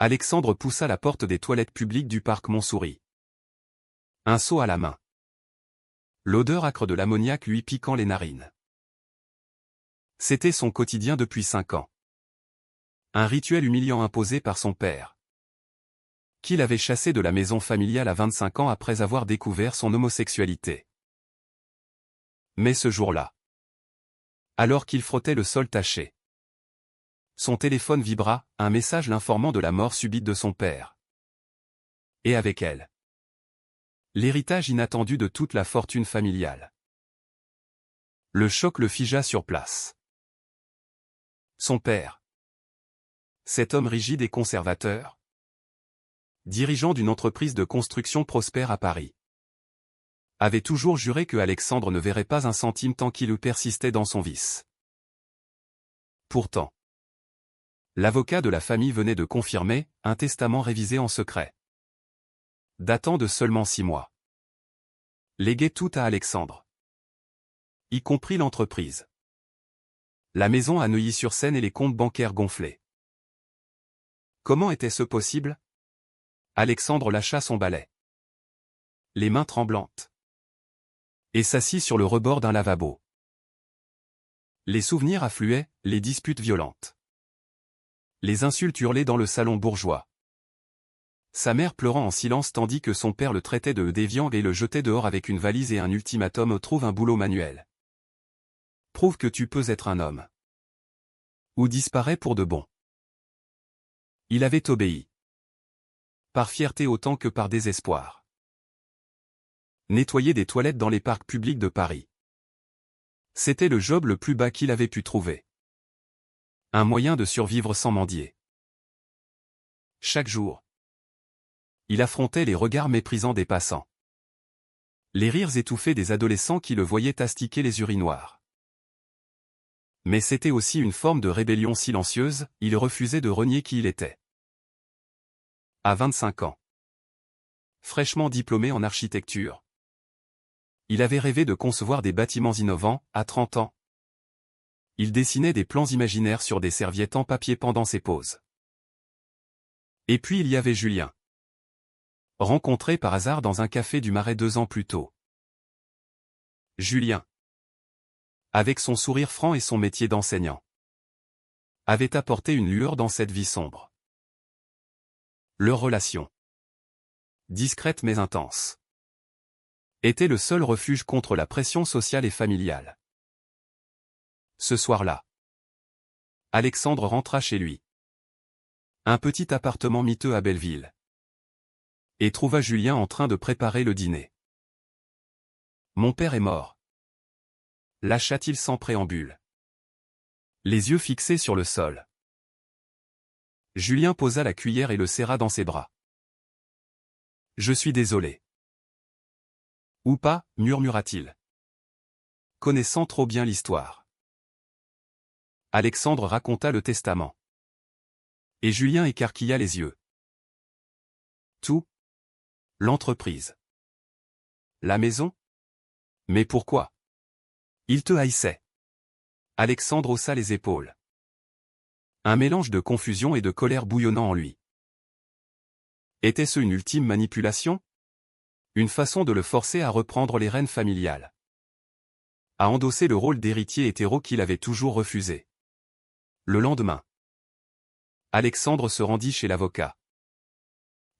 Alexandre poussa la porte des toilettes publiques du parc Montsouris. Un seau à la main. L'odeur âcre de l'ammoniac lui piquant les narines. C'était son quotidien depuis 5 ans. Un rituel humiliant imposé par son père, qui l'avait chassé de la maison familiale à 25 ans après avoir découvert son homosexualité. Mais ce jour-là, alors qu'il frottait le sol taché, son téléphone vibra, un message l'informant de la mort subite de son père. Et avec elle, l'héritage inattendu de toute la fortune familiale. Le choc le figea sur place. Son père, cet homme rigide et conservateur, dirigeant d'une entreprise de construction prospère à Paris, avait toujours juré que Alexandre ne verrait pas un centime tant qu'il persistait dans son vice. Pourtant, l'avocat de la famille venait de confirmer un testament révisé en secret, datant de seulement 6 mois. Léguait tout à Alexandre, y compris l'entreprise, la maison à Neuilly-sur-Seine et les comptes bancaires gonflés. Comment était-ce possible? Alexandre lâcha son balai, les mains tremblantes, et s'assit sur le rebord d'un lavabo. Les souvenirs affluaient, les disputes violentes, les insultes hurlées dans le salon bourgeois. Sa mère pleurant en silence tandis que son père le traitait de déviant et le jetait dehors avec une valise et un ultimatum: trouve un boulot manuel. Prouve que tu peux être un homme. Ou disparaît pour de bon. Il avait obéi. Par fierté autant que par désespoir. Nettoyer des toilettes dans les parcs publics de Paris. C'était le job le plus bas qu'il avait pu trouver. Un moyen de survivre sans mendier. Chaque jour, il affrontait les regards méprisants des passants, les rires étouffés des adolescents qui le voyaient astiquer les urinoirs. Mais c'était aussi une forme de rébellion silencieuse, il refusait de renier qui il était. À 25 ans, fraîchement diplômé en architecture, il avait rêvé de concevoir des bâtiments innovants. À 30 ans, il dessinait des plans imaginaires sur des serviettes en papier pendant ses pauses. Et puis il y avait Julien, rencontré par hasard dans un café du Marais 2 ans plus tôt. Julien, avec son sourire franc et son métier d'enseignant, avait apporté une lueur dans cette vie sombre. Leur relation, discrète mais intense, était le seul refuge contre la pression sociale et familiale. Ce soir-là, Alexandre rentra chez lui. Un petit appartement miteux à Belleville. Et trouva Julien en train de préparer le dîner. Mon père est mort, lâcha-t-il sans préambule, les yeux fixés sur le sol. Julien posa la cuillère et le serra dans ses bras. Je suis désolé. Ou pas, murmura-t-il, connaissant trop bien l'histoire. Alexandre raconta le testament. Et Julien écarquilla les yeux. Tout? L'entreprise? La maison? Mais pourquoi? Il te haïssait. Alexandre haussa les épaules. Un mélange de confusion et de colère bouillonnant en lui. Était-ce une ultime manipulation? Une façon de le forcer à reprendre les rênes familiales, à endosser le rôle d'héritier hétéro qu'il avait toujours refusé. Le lendemain, Alexandre se rendit chez l'avocat,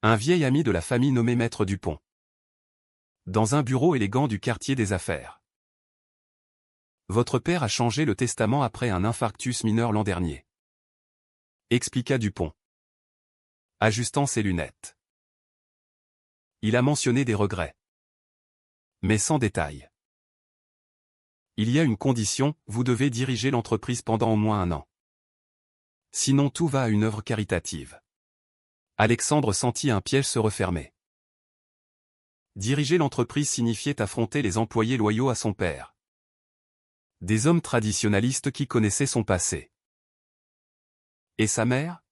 un vieil ami de la famille nommé Maître Dupont, dans un bureau élégant du quartier des Affaires. Votre père a changé le testament après un infarctus mineur l'an dernier, expliqua Dupont, ajustant ses lunettes. Il a mentionné des regrets, mais sans détail. Il y a une condition, vous devez diriger l'entreprise pendant au moins 1 an. Sinon tout va à une œuvre caritative. Alexandre sentit un piège se refermer. Diriger l'entreprise signifiait affronter les employés loyaux à son père. Des hommes traditionalistes qui connaissaient son passé. Et sa mère?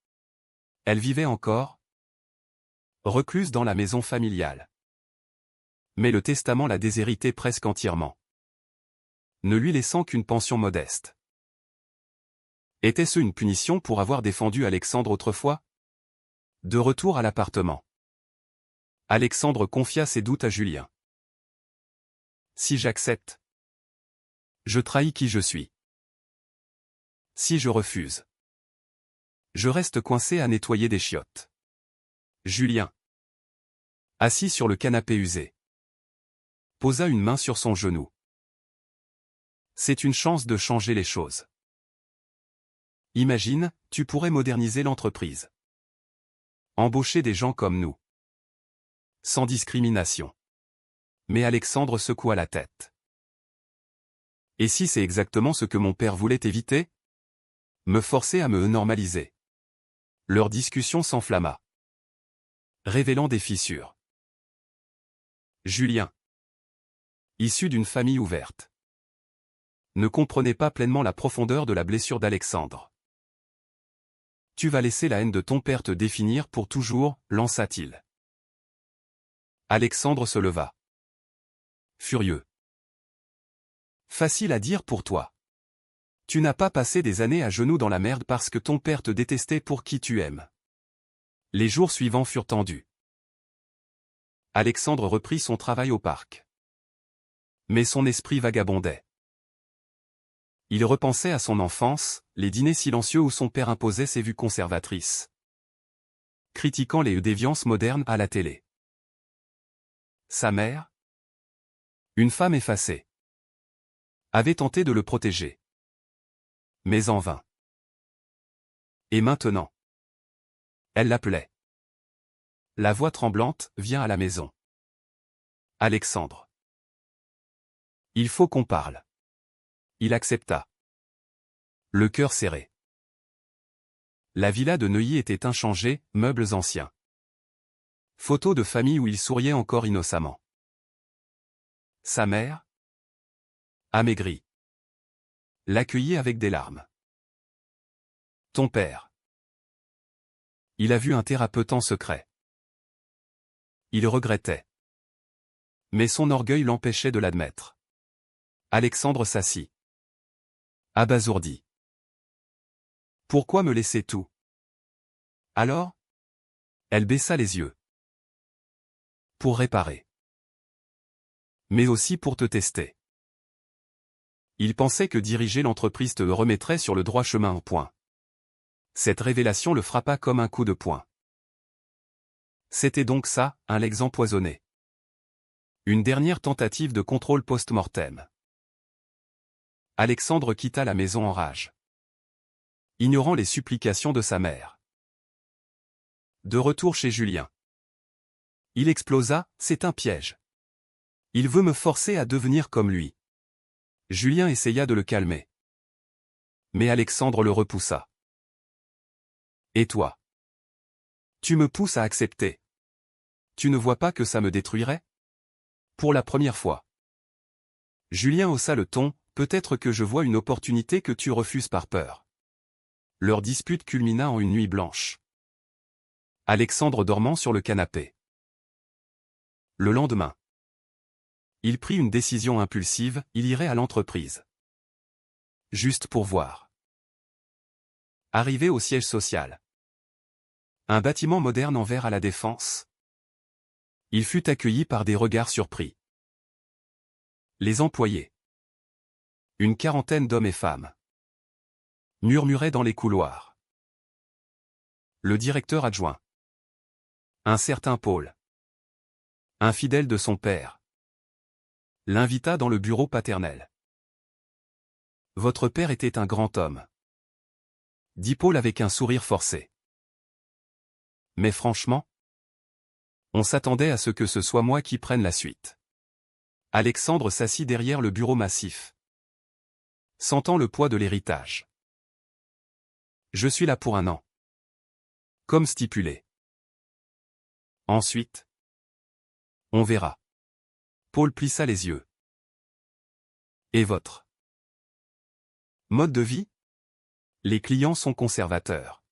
Elle vivait encore, recluse dans la maison familiale. Mais le testament l'a déshéritée presque entièrement, ne lui laissant qu'une pension modeste. Était-ce une punition pour avoir défendu Alexandre autrefois? De retour à l'appartement. Alexandre confia ses doutes à Julien. Si j'accepte, je trahis qui je suis. Si je refuse, je reste coincé à nettoyer des chiottes. Julien, assis sur le canapé usé, posa une main sur son genou. C'est une chance de changer les choses. Imagine, tu pourrais moderniser l'entreprise. Embaucher des gens comme nous. Sans discrimination. Mais Alexandre secoua la tête. Et si c'est exactement ce que mon père voulait éviter? Me forcer à me normaliser. Leur discussion s'enflamma, révélant des fissures. Julien, issu d'une famille ouverte, ne comprenait pas pleinement la profondeur de la blessure d'Alexandre. Tu vas laisser la haine de ton père te définir pour toujours, lança-t-il. Alexandre se leva. Furieux. Facile à dire pour toi. Tu n'as pas passé des années à genoux dans la merde parce que ton père te détestait pour qui tu aimes. Les jours suivants furent tendus. Alexandre reprit son travail au parc. Mais son esprit vagabondait. Il repensait à son enfance, les dîners silencieux où son père imposait ses vues conservatrices, critiquant les déviances modernes à la télé. Sa mère, une femme effacée, avait tenté de le protéger. Mais en vain. Et maintenant, elle l'appelait. La voix tremblante, viens à la maison. Alexandre. Il faut qu'on parle. Il accepta. Le cœur serré. La villa de Neuilly était inchangée, meubles anciens. Photos de famille où il souriait encore innocemment. Sa mère, amaigrie, l'accueillit avec des larmes. Ton père. Il a vu un thérapeute en secret. Il regrettait. Mais son orgueil l'empêchait de l'admettre. Alexandre s'assit. Abasourdi. Pourquoi me laisser tout? Alors? Elle baissa les yeux. Pour réparer. Mais aussi pour te tester. Il pensait que diriger l'entreprise te remettrait sur le droit chemin au point. Cette révélation le frappa comme un coup de poing. C'était donc ça, un legs empoisonné. Une dernière tentative de contrôle post-mortem. Alexandre quitta la maison en rage, ignorant les supplications de sa mère. De retour chez Julien. Il explosa, c'est un piège. Il veut me forcer à devenir comme lui. Julien essaya de le calmer. Mais Alexandre le repoussa. Et toi? Tu me pousses à accepter. Tu ne vois pas que ça me détruirait? Pour la première fois. Julien haussa le ton, peut-être que je vois une opportunité que tu refuses par peur. Leur dispute culmina en une nuit blanche. Alexandre dormant sur le canapé. Le lendemain. Il prit une décision impulsive, il irait à l'entreprise. Juste pour voir. Arrivé au siège social. Un bâtiment moderne en verre à la Défense. Il fut accueilli par des regards surpris. Les employés. Une quarantaine d'hommes et femmes. Murmuraient dans les couloirs. Le directeur adjoint. Un certain Paul. Un fidèle de son père. L'invita dans le bureau paternel. Votre père était un grand homme, dit Paul avec un sourire forcé. Mais franchement, on s'attendait à ce que ce soit moi qui prenne la suite. Alexandre s'assit derrière le bureau massif, sentant le poids de l'héritage. Je suis là pour 1 an. Comme stipulé. Ensuite, on verra. Paul plissa les yeux. Et votre mode de vie? Les clients sont conservateurs.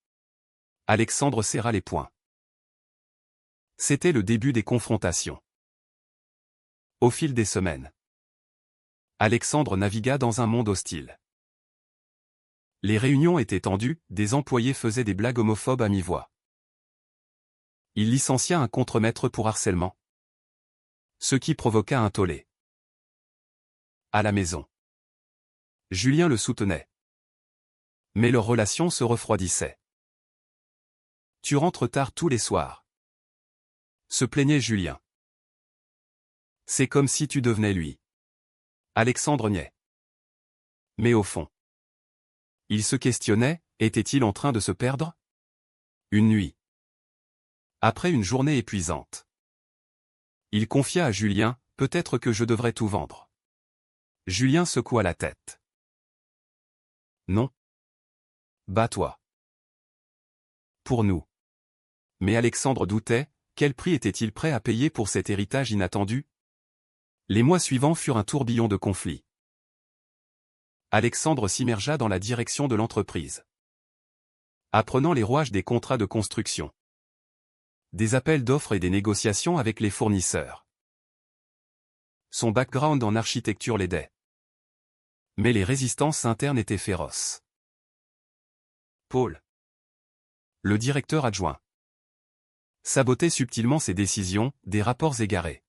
Alexandre serra les poings. C'était le début des confrontations. Au fil des semaines, Alexandre navigua dans un monde hostile. Les réunions étaient tendues, des employés faisaient des blagues homophobes à mi-voix. Il licencia un contremaître pour harcèlement, ce qui provoqua un tollé. À la maison, Julien le soutenait. Mais leur relation se refroidissait. Tu rentres tard tous les soirs, se plaignait Julien. C'est comme si tu devenais lui. Alexandre niait. Mais au fond, il se questionnait, était-il en train de se perdre? Une nuit, après une journée épuisante, il confia à Julien, peut-être que je devrais tout vendre. Julien secoua la tête. Non. Bats-toi. Pour nous. Mais Alexandre doutait, quel prix était-il prêt à payer pour cet héritage inattendu? Les mois suivants furent un tourbillon de conflits. Alexandre s'immergea dans la direction de l'entreprise, apprenant les rouages des contrats de construction, des appels d'offres et des négociations avec les fournisseurs. Son background en architecture l'aidait. Mais les résistances internes étaient féroces. Paul, le directeur adjoint, sabotait subtilement ses décisions, des rapports égarés,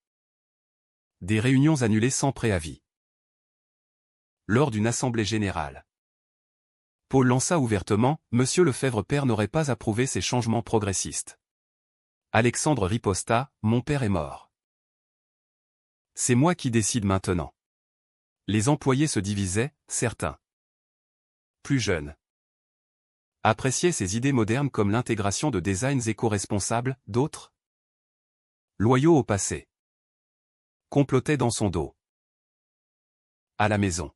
des réunions annulées sans préavis. Lors d'une assemblée générale, Paul lança ouvertement, Monsieur Lefebvre père n'aurait pas approuvé ces changements progressistes. Alexandre riposta, mon père est mort. C'est moi qui décide maintenant. Les employés se divisaient, certains, plus jeunes, appréciaient ces idées modernes comme l'intégration de designs éco-responsables, d'autres, loyaux au passé, complotaient dans son dos. À la maison,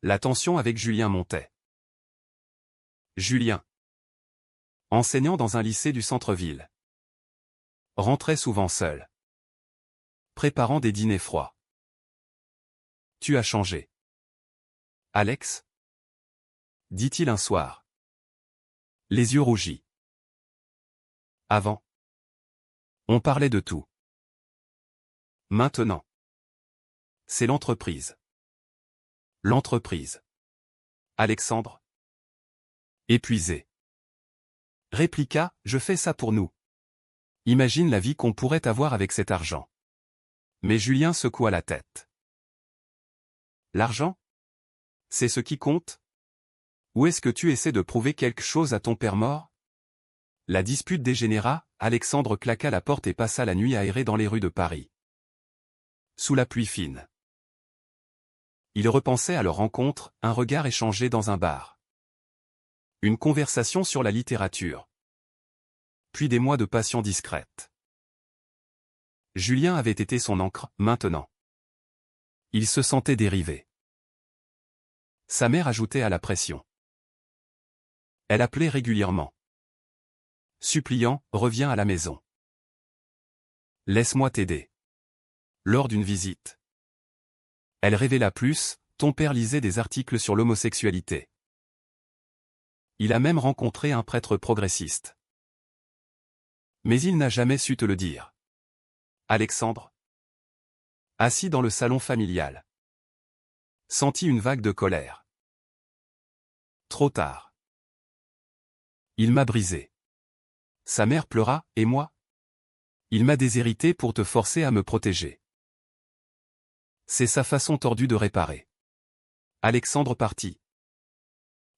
la tension avec Julien montait. Julien, enseignant dans un lycée du centre-ville, rentrait souvent seul, préparant des dîners froids. Tu as changé. Alex? Dit-il un soir, les yeux rougis. Avant, on parlait de tout. Maintenant, c'est l'entreprise. L'entreprise. Alexandre, épuisé, répliqua, je fais ça pour nous. Imagine la vie qu'on pourrait avoir avec cet argent. Mais Julien secoua la tête. L'argent? C'est ce qui compte? Ou est-ce que tu essaies de prouver quelque chose à ton père mort? La dispute dégénéra, Alexandre claqua la porte et passa la nuit à errer dans les rues de Paris. Sous la pluie fine. Il repensait à leur rencontre, un regard échangé dans un bar. Une conversation sur la littérature. Puis des mois de passion discrète. Julien avait été son ancre, maintenant. Il se sentait dérivé. Sa mère ajoutait à la pression. Elle appelait régulièrement. Suppliant, reviens à la maison. Laisse-moi t'aider. Lors d'une visite, elle révéla plus, ton père lisait des articles sur l'homosexualité. Il a même rencontré un prêtre progressiste. Mais il n'a jamais su te le dire. Alexandre, assis dans le salon familial, sentit une vague de colère. Trop tard. Il m'a brisé. Sa mère pleura, et moi? Il m'a déshérité pour te forcer à me protéger. C'est sa façon tordue de réparer. Alexandre partit.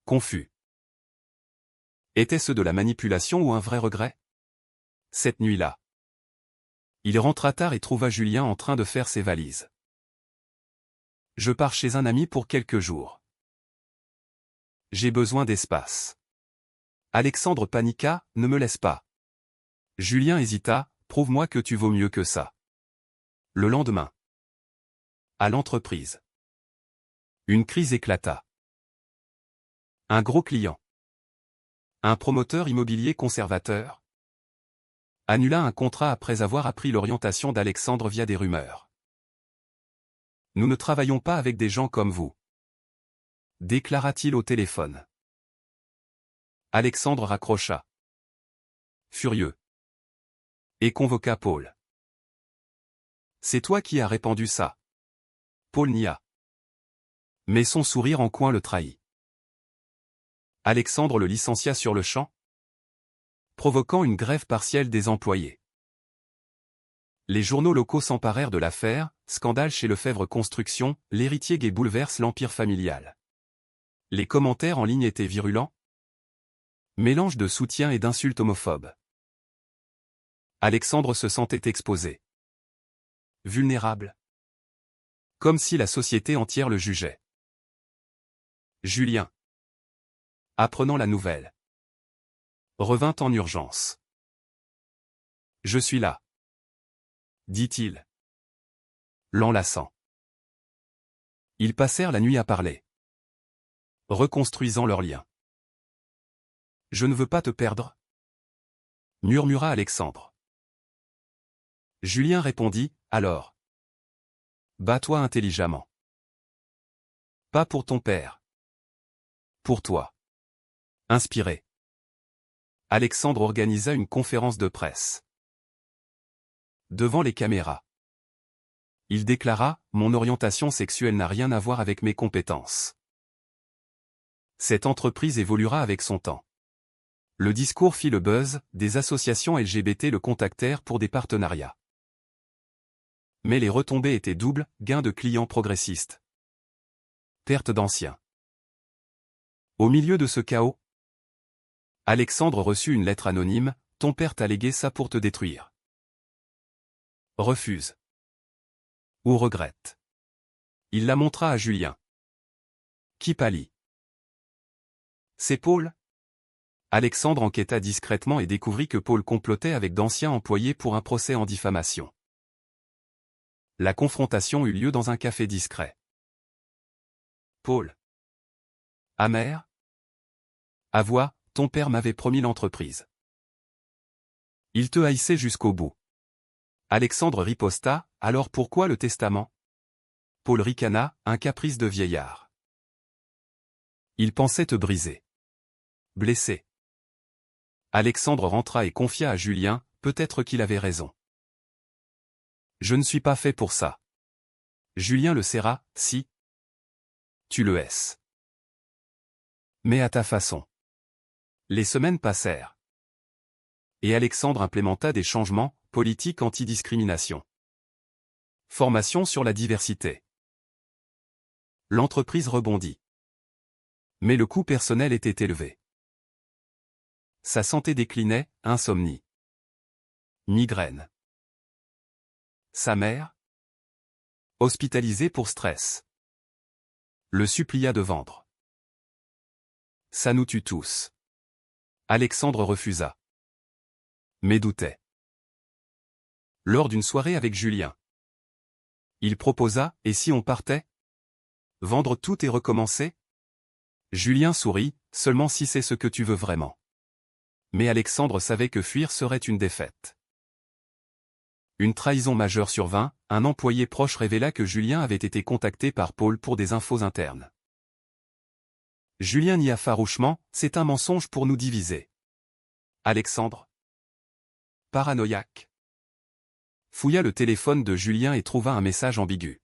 Confus. Était-ce de la manipulation ou un vrai regret? Cette nuit-là, il rentra tard et trouva Julien en train de faire ses valises. Je pars chez un ami pour quelques jours. J'ai besoin d'espace. Alexandre paniqua, ne me laisse pas. Julien hésita, prouve-moi que tu vaux mieux que ça. Le lendemain, à l'entreprise, une crise éclata. Un gros client, un promoteur immobilier conservateur, annula un contrat après avoir appris l'orientation d'Alexandre via des rumeurs. Nous ne travaillons pas avec des gens comme vous, déclara-t-il au téléphone. Alexandre raccrocha, furieux, et convoqua Paul. C'est toi qui as répandu ça. Paul nia. Mais son sourire en coin le trahit. Alexandre le licencia sur le champ. provoquant une grève partielle des employés. Les journaux locaux s'emparèrent de l'affaire, scandale chez Lefebvre Construction, l'héritier gay bouleverse l'empire familial. Les commentaires en ligne étaient virulents. Mélange de soutien et d'insultes homophobes. Alexandre se sentait exposé. Vulnérable. Comme si la société entière le jugeait. Julien, apprenant la nouvelle, revint en urgence. « Je suis là, » dit-il, l'enlaçant. Ils passèrent la nuit à parler, reconstruisant leur lien. « Je ne veux pas te perdre, » murmura Alexandre. Julien répondit, « Alors, bats-toi intelligemment. Pas pour ton père. Pour toi. » Inspiré, Alexandre organisa une conférence de presse. Devant les caméras, il déclara « Mon orientation sexuelle n'a rien à voir avec mes compétences. Cette entreprise évoluera avec son temps. » Le discours fit le buzz, des associations LGBT le contactèrent pour des partenariats. Mais les retombées étaient doubles, gain de clients progressistes. Perte d'anciens. Au milieu de ce chaos, Alexandre reçut une lettre anonyme, « Ton père t'a légué ça pour te détruire. Refuse. Ou regrette. » Il la montra à Julien. Qui pâlit. « C'est Paul ?» Alexandre enquêta discrètement et découvrit que Paul complotait avec d'anciens employés pour un procès en diffamation. La confrontation eut lieu dans un café discret. Paul. Amer. Avoua, ton père m'avait promis l'entreprise. Il te haïssait jusqu'au bout. Alexandre riposta, alors pourquoi le testament? Paul ricana, un caprice de vieillard. Il pensait te briser. Blessé. Alexandre rentra et confia à Julien, peut-être qu'il avait raison. Je ne suis pas fait pour ça. Julien le serra, si. Tu le es. Mais à ta façon. Les semaines passèrent. Et Alexandre implémenta des changements, politique anti-discrimination. Formation sur la diversité. L'entreprise rebondit. Mais le coût personnel était élevé. Sa santé déclinait, insomnie. Migraine. Sa mère, hospitalisée pour stress, le supplia de vendre. Ça nous tue tous. Alexandre refusa. Mais doutait. Lors d'une soirée avec Julien, il proposa, et si on partait? Vendre tout et recommencer? Julien sourit, seulement si c'est ce que tu veux vraiment. Mais Alexandre savait que fuir serait une défaite. Une trahison majeure survint, un employé proche révéla que Julien avait été contacté par Paul pour des infos internes. Julien nia farouchement, c'est un mensonge pour nous diviser. Alexandre, paranoïaque, fouilla le téléphone de Julien et trouva un message ambigu.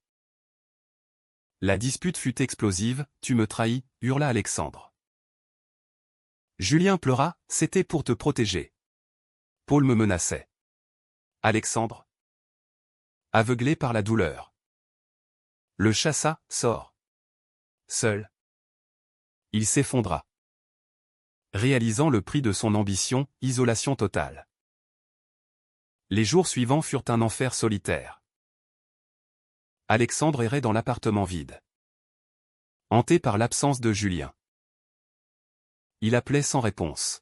La dispute fut explosive, tu me trahis, hurla Alexandre. Julien pleura, c'était pour te protéger. Paul me menaçait. Alexandre, aveuglé par la douleur, le chassa, sort. Seul. Il s'effondra. Réalisant le prix de son ambition, isolation totale. Les jours suivants furent un enfer solitaire. Alexandre errait dans l'appartement vide. Hanté par l'absence de Julien. Il appelait sans réponse.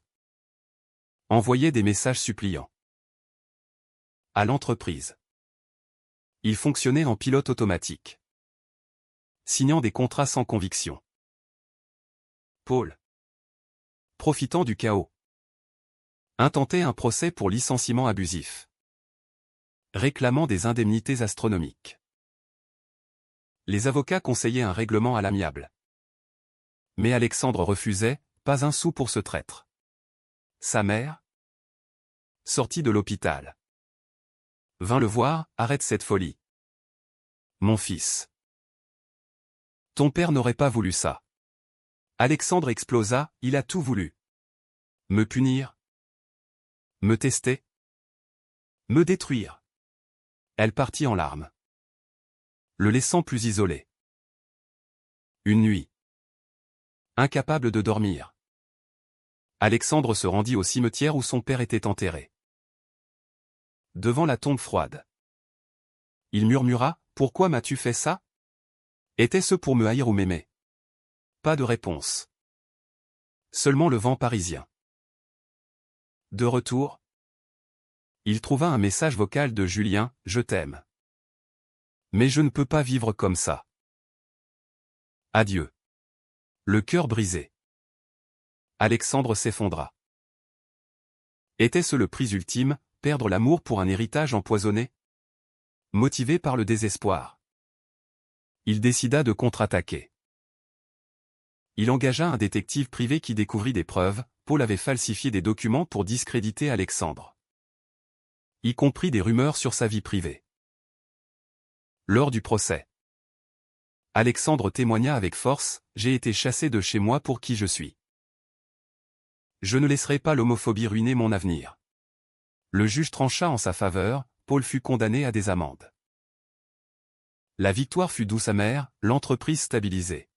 Envoyait des messages suppliants. À l'entreprise. Il fonctionnait en pilote automatique. Signant des contrats sans conviction. Paul, profitant du chaos, intentait un procès pour licenciement abusif. Réclamant des indemnités astronomiques. Les avocats conseillaient un règlement à l'amiable. Mais Alexandre refusait, pas un sou pour ce traître. Sa mère, sortie de l'hôpital, vint le voir, arrête cette folie. Mon fils. Ton père n'aurait pas voulu ça. Alexandre explosa, il a tout voulu. Me punir? Me tester? Me détruire. Elle partit en larmes, le laissant plus isolé. Une nuit. Incapable de dormir, Alexandre se rendit au cimetière où son père était enterré. Devant la tombe froide, il murmura, « Pourquoi m'as-tu fait ça? Était-ce pour me haïr ou m'aimer ?» Pas de réponse. Seulement le vent parisien. De retour, il trouva un message vocal de Julien, « Je t'aime. Mais je ne peux pas vivre comme ça. Adieu. » Le cœur brisé, Alexandre s'effondra. Était-ce le prix ultime, perdre l'amour pour un héritage empoisonné? Motivé par le désespoir, il décida de contre-attaquer. Il engagea un détective privé qui découvrit des preuves. Paul avait falsifié des documents pour discréditer Alexandre, y compris des rumeurs sur sa vie privée. Lors du procès, Alexandre témoigna avec force, « J'ai été chassé de chez moi pour qui je suis. Je ne laisserai pas l'homophobie ruiner mon avenir. » Le juge trancha en sa faveur, Paul fut condamné à des amendes. La victoire fut douce amère, l'entreprise stabilisée.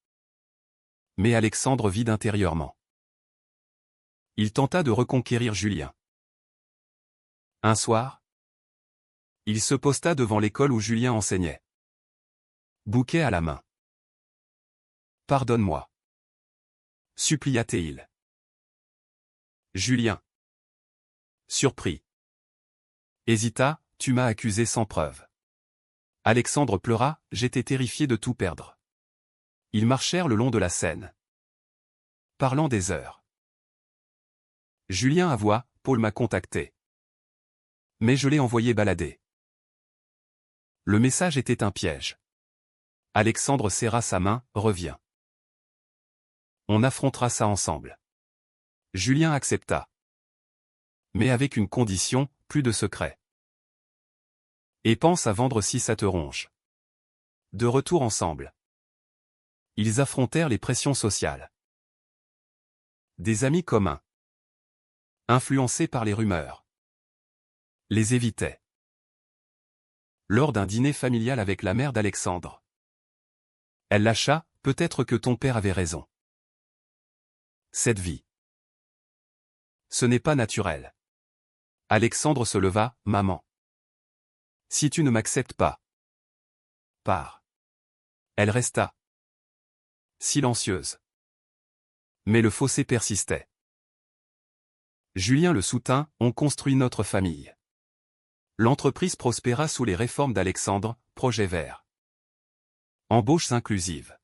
Mais Alexandre vide intérieurement. Il tenta de reconquérir Julien. Un soir, il se posta devant l'école où Julien enseignait. Bouquet à la main. « Pardonne-moi. » supplia-t-il. Julien, surpris, hésita, « Tu m'as accusé sans preuve. » Alexandre pleura, « J'étais terrifié de tout perdre. » Ils marchèrent le long de la Seine, parlant des heures. Julien avoua, « Paul m'a contacté. Mais je l'ai envoyé balader. » Le message était un piège. Alexandre serra sa main, « Reviens. On affrontera ça ensemble. » Julien accepta. Mais avec une condition, plus de secret. Et pense à vendre si ça te ronge. De retour ensemble, ils affrontèrent les pressions sociales. Des amis communs, influencés par les rumeurs, les évitaient. Lors d'un dîner familial avec la mère d'Alexandre, elle lâcha, « Peut-être que ton père avait raison. Cette vie, ce n'est pas naturel. » Alexandre se leva, « Maman. Si tu ne m'acceptes pas, pars. » Elle resta silencieuse. Mais le fossé persistait. Julien le soutint, « On construit notre famille. » L'entreprise prospéra sous les réformes d'Alexandre, projet vert. Embauches inclusives.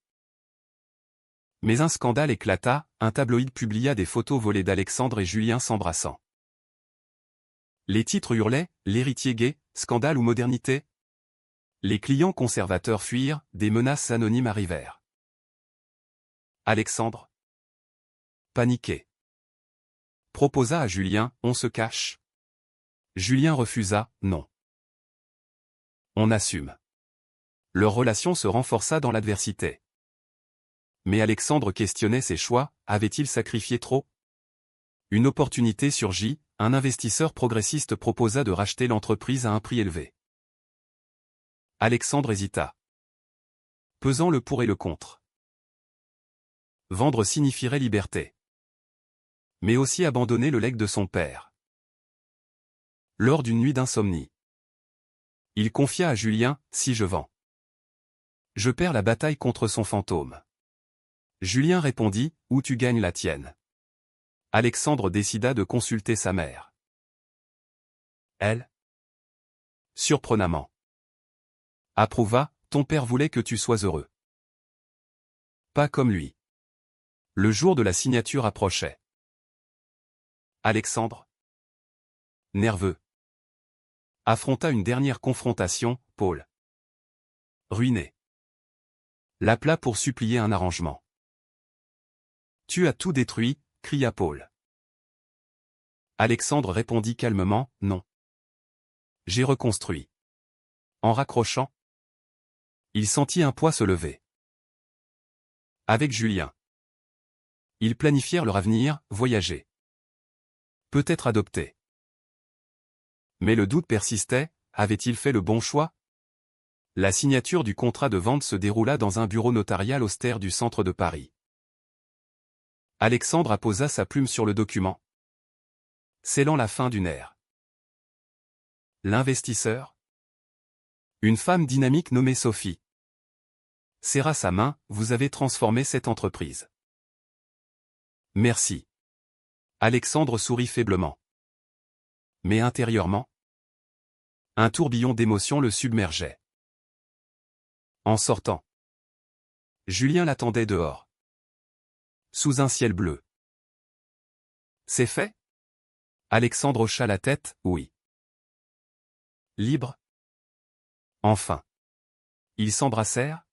Mais un scandale éclata, un tabloïd publia des photos volées d'Alexandre et Julien s'embrassant. Les titres hurlaient, « L'héritier gay, scandale ou modernité ?» Les clients conservateurs fuirent, des menaces anonymes arrivèrent. Alexandre, paniqué, proposa à Julien, « On se cache ?» Julien refusa, « Non. On assume. » Leur relation se renforça dans l'adversité. Mais Alexandre questionnait ses choix, avait-il sacrifié trop? Une opportunité surgit, un investisseur progressiste proposa de racheter l'entreprise à un prix élevé. Alexandre hésita, pesant le pour et le contre. Vendre signifierait liberté, mais aussi abandonner le legs de son père. Lors d'une nuit d'insomnie, il confia à Julien, « Si je vends, je perds la bataille contre son fantôme. » Julien répondit, « Ou tu gagnes la tienne. » Alexandre décida de consulter sa mère. Elle, surprenamment, approuva, « Ton père voulait que tu sois heureux. Pas comme lui. » Le jour de la signature approchait. Alexandre, nerveux, affronta une dernière confrontation, Paul, ruiné, l'appela pour supplier un arrangement. « Tu as tout détruit », cria Paul. Alexandre répondit calmement, « Non. J'ai reconstruit. » En raccrochant, il sentit un poids se lever. Avec Julien, ils planifièrent leur avenir, voyager. Peut-être adopter. Mais le doute persistait, avait-il fait le bon choix? La signature du contrat de vente se déroula dans un bureau notarial austère du centre de Paris. Alexandre apposa sa plume sur le document, scellant la fin d'une ère. L'investisseur? Une femme dynamique nommée Sophie. Serra sa main, vous avez transformé cette entreprise. Merci. Alexandre sourit faiblement. Mais intérieurement, un tourbillon d'émotions le submergeait. En sortant, Julien l'attendait dehors. Sous un ciel bleu. C'est fait? Alexandre hocha la tête, oui. Libre? Enfin. Ils s'embrassèrent,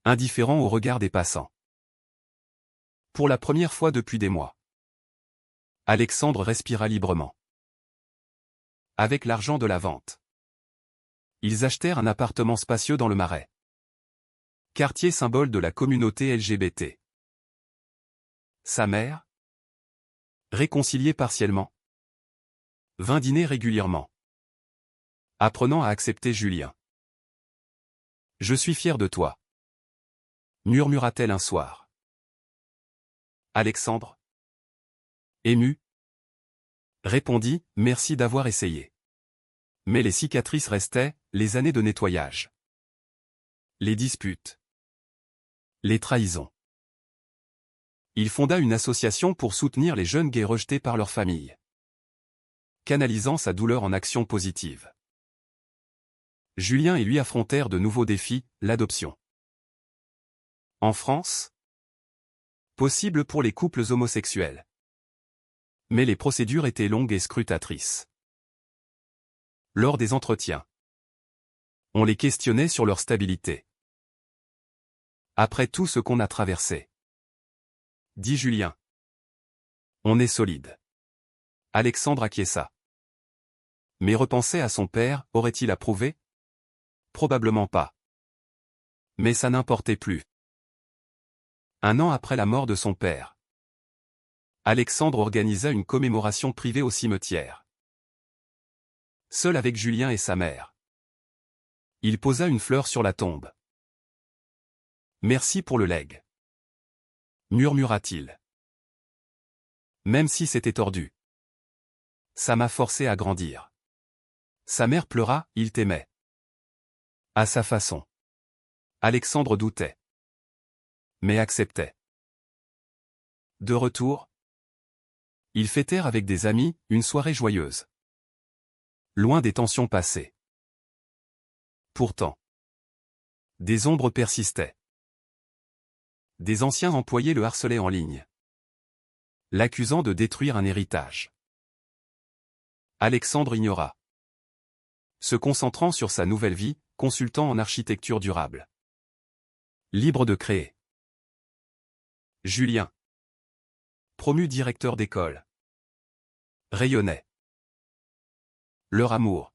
indifférents au regard des passants. Pour la première fois depuis des mois. Alexandre respira librement. Avec l'argent de la vente, ils achetèrent un appartement spacieux dans le Marais. Quartier symbole de la communauté LGBT. Sa mère, réconciliée partiellement, vint dîner régulièrement, apprenant à accepter Julien. « Je suis fier de toi », murmura-t-elle un soir. Alexandre, ému, répondit « Merci d'avoir essayé ». Mais les cicatrices restaient, les années de nettoyage. Les disputes. Les trahisons. Il fonda une association pour soutenir les jeunes gays rejetés par leur famille, canalisant sa douleur en actions positives. Julien et lui affrontèrent de nouveaux défis, l'adoption. En France, possible pour les couples homosexuels. Mais les procédures étaient longues et scrutatrices. Lors des entretiens, on les questionnait sur leur stabilité. Après tout ce qu'on a traversé, dit Julien, on est solide. Alexandre acquiesça. Mais repensait à son père, aurait-il approuvé? Probablement pas. Mais ça n'importait plus. Un an après la mort de son père, Alexandre organisa une commémoration privée au cimetière. Seul avec Julien et sa mère. Il posa une fleur sur la tombe. Merci pour le legs, murmura-t-il. Même si c'était tordu. Ça m'a forcé à grandir. Sa mère pleura, il t'aimait. À sa façon. Alexandre doutait. Mais acceptait. De retour, ils fêtèrent avec des amis, une soirée joyeuse. Loin des tensions passées. Pourtant, des ombres persistaient. Des anciens employés le harcelaient en ligne, l'accusant de détruire un héritage. Alexandre ignora. Se concentrant sur sa nouvelle vie, consultant en architecture durable. Libre de créer. Julien, promu directeur d'école, rayonnait. Leur amour,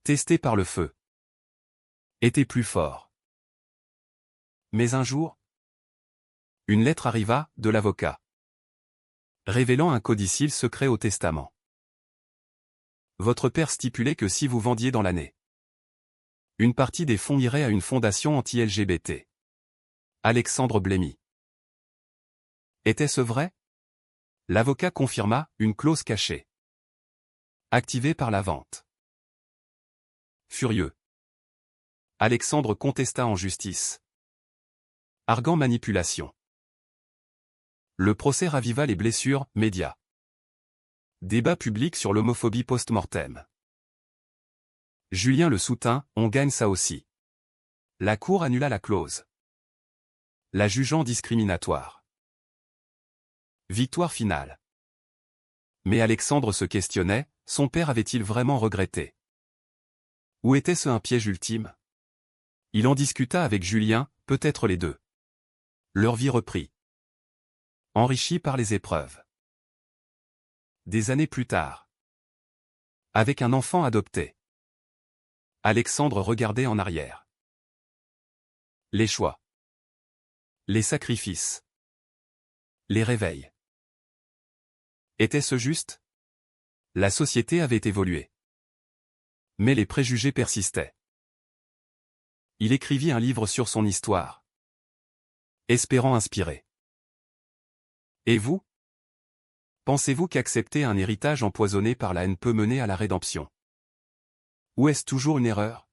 testé par le feu, était plus fort. Mais un jour, une lettre arriva, de l'avocat, révélant un codicile secret au testament. Votre père stipulait que si vous vendiez dans l'année, une partie des fonds irait à une fondation anti-LGBT. Alexandre blêmit. Était-ce vrai? L'avocat confirma, une clause cachée, activée par la vente. Furieux, Alexandre contesta en justice, arguant manipulation. Le procès raviva les blessures, médias. Débat public sur l'homophobie post-mortem. Julien le soutint, on gagne ça aussi. La cour annula la clause, la jugeant discriminatoire. Victoire finale. Mais Alexandre se questionnait, son père avait-il vraiment regretté? Ou était-ce un piège ultime? Il en discuta avec Julien, peut-être les deux. Leur vie reprit, enrichie par les épreuves. Des années plus tard, avec un enfant adopté, Alexandre regardait en arrière. Les choix, les sacrifices, les réveils. Était-ce juste? La société avait évolué. Mais les préjugés persistaient. Il écrivit un livre sur son histoire, espérant inspirer. Et vous? Pensez-vous qu'accepter un héritage empoisonné par la haine peut mener à la rédemption? Ou est-ce toujours une erreur?